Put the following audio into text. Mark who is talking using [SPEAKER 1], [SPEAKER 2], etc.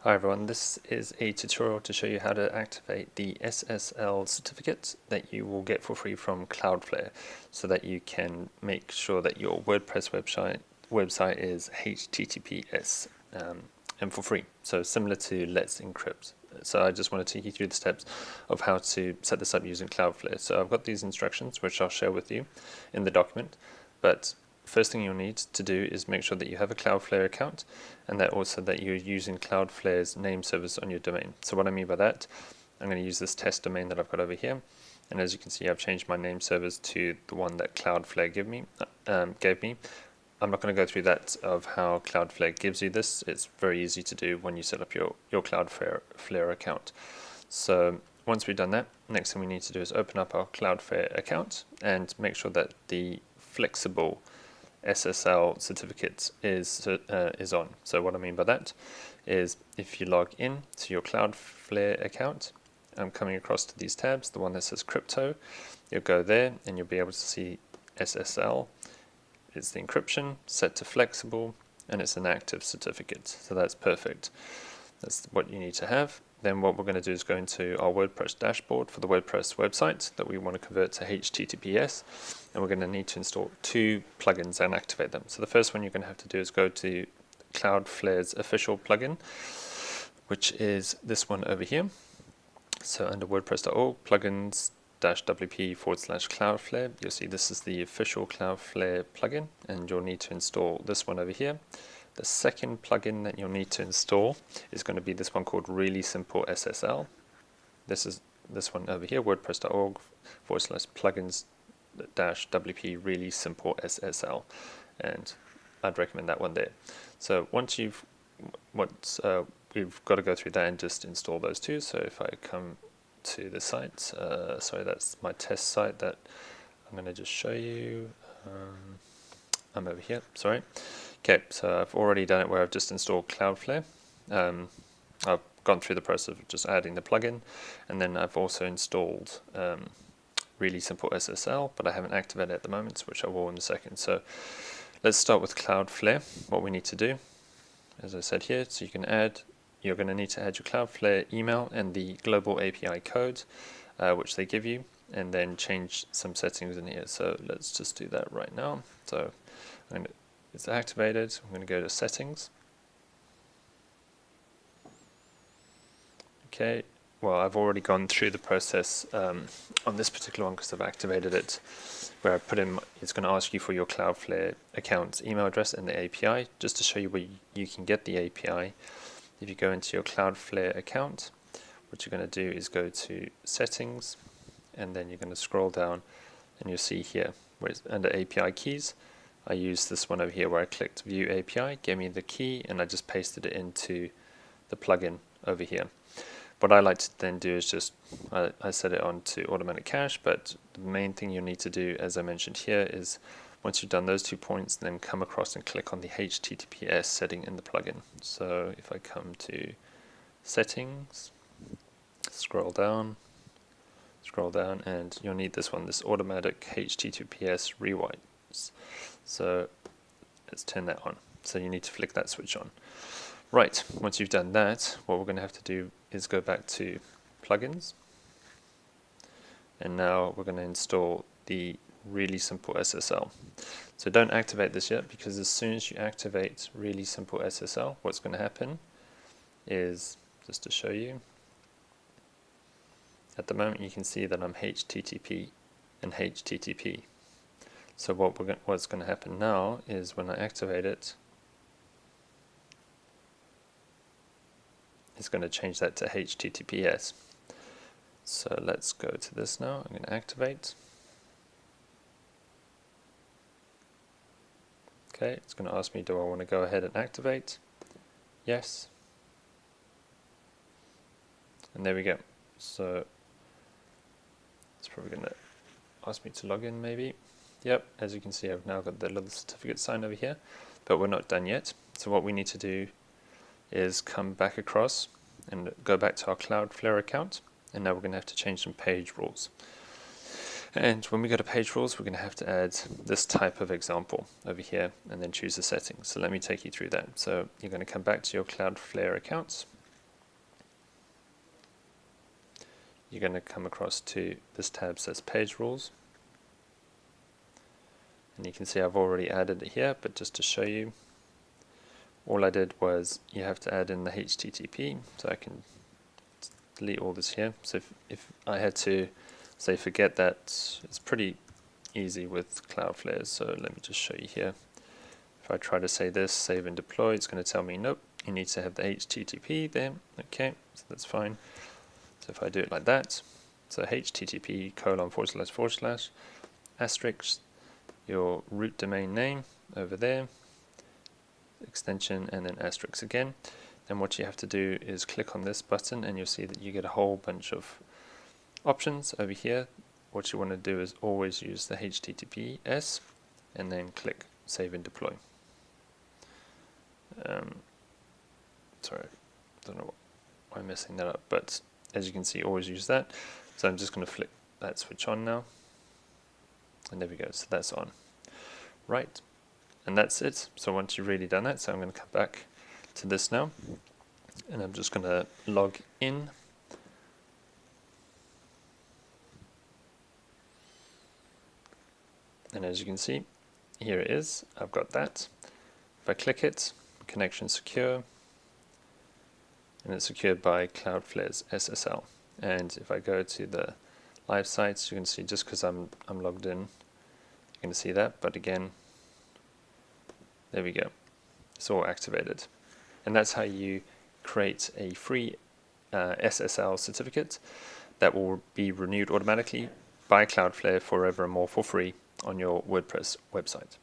[SPEAKER 1] Hi everyone, this is a tutorial to show you how to activate the SSL certificate that you will get for free from Cloudflare so that you can make sure that your WordPress website is HTTPS and for free. So similar to Let's Encrypt. So I just want to take you through the steps of how to set this up using Cloudflare. So I've got these instructions which I'll share with you in the document, but first thing you'll need to do is make sure that you have a Cloudflare account and that also that you're using Cloudflare's name service on your domain. So what I mean by that, I'm going to use this test domain that I've got over here, and as you can see I've changed my name service to the one that Cloudflare gave me. I'm not going to go through that of how Cloudflare gives you this. It's very easy to do when you set up your Cloudflare account. So once we've done that, next thing we need to do is open up our Cloudflare account and make sure that the flexible SSL certificate is on. So what I mean by that is if you log in to your Cloudflare account, I'm coming across to these tabs, the one that says crypto, you'll go there and you'll be able to see SSL. It's the encryption set to flexible and it's an active certificate. So that's perfect. That's what you need to have. Then what we're going to do is go into our WordPress dashboard for the WordPress website that we want to convert to HTTPS, and we're going to need to install two plugins and activate them. So the first one you're going to have to do is go to Cloudflare's official plugin, which is this one over here. So under WordPress.org, plugins-wp/Cloudflare, you'll see this is the official Cloudflare plugin, and you'll need to install this one over here. The second plugin that you'll need to install is going to be this one called Really Simple SSL. This is this one over here, wordpress.org/plugins-wp Really Simple SSL, and I'd recommend that one there. So once we've got to go through that and just install those two. So if I come to the site, sorry, that's my test site that I'm going to just show you. I'm over here, sorry. Okay, so I've already done it where I've just installed Cloudflare. I've gone through the process of just adding the plugin, and then I've also installed Really Simple SSL, but I haven't activated it at the moment, which I will in a second. So let's start with Cloudflare. What we need to do, as I said here, so you're going to need to add your Cloudflare email and the global API code, which they give you, and then change some settings in here. So let's just do that right now. So it's activated. I'm going to go to settings. Okay, well I've already gone through the process on this particular one because I've activated it, where I put in, it's going to ask you for your Cloudflare account email address and the API. Just to show you where you can get the API, if you go into your Cloudflare account, what you're going to do is go to settings, and then you're going to scroll down and you'll see here where it's under API keys. I used this one over here where I clicked View API, gave me the key, and I just pasted it into the plugin over here. What I like to then do is just, I set it on to automatic cache, but the main thing you need to do, as I mentioned here, is once you've done those 2 points, then come across and click on the HTTPS setting in the plugin. So if I come to settings, scroll down, and you'll need this one, this automatic HTTPS rewrites. So let's turn that on. So you need to flick that switch on. Right, once you've done that, what we're going to have to do is go back to plugins, and now we're going to install the Really Simple SSL. So don't activate this yet, because as soon as you activate Really Simple SSL, what's going to happen is, just to show you, at the moment you can see that I'm HTTP and HTTP. So what's going to happen now is when I activate it, it's going to change that to HTTPS. So let's go to this now. I'm going to activate. Okay, it's going to ask me, do I want to go ahead and activate? Yes. And there we go. So it's probably going to ask me to log in maybe. Yep, as you can see, I've now got the little certificate sign over here, but we're not done yet. So what we need to do is come back across and go back to our Cloudflare account, and now we're going to have to change some page rules. And when we go to page rules, we're going to have to add this type of example over here and then choose the settings. So let me take you through that. So you're going to come back to your Cloudflare accounts, you're going to come across to this tab that says Page Rules. And you can see I've already added it here, but just to show you, all I did was you have to add in the HTTP, so I can delete all this here. So if I had to say forget that, it's pretty easy with Cloudflare, so let me just show you here. If I try to say this, save and deploy, it's going to tell me nope, you need to have the HTTP there. Okay, so that's fine. So if I do it like that, so http:// asterisk your root domain name over there, extension, and then asterisk again. Then what you have to do is click on this button and you'll see that you get a whole bunch of options over here. What you want to do is always use the HTTPS and then click save and deploy. Sorry, I don't know why I'm messing that up, but as you can see, always use that. So I'm just going to flick that switch on now. And there we go, so that's on. Right, and that's it. So once you've really done that, so I'm going to come back to this now, and I'm just going to log in. And as you can see, here it is, I've got that. If I click it, connection secure, and it's secured by Cloudflare's SSL. And if I go to the live sites, you can see just because I'm logged in, you're going to see that, but again, there we go, it's all activated. And that's how you create a free SSL certificate that will be renewed automatically by Cloudflare forevermore for free on your WordPress website.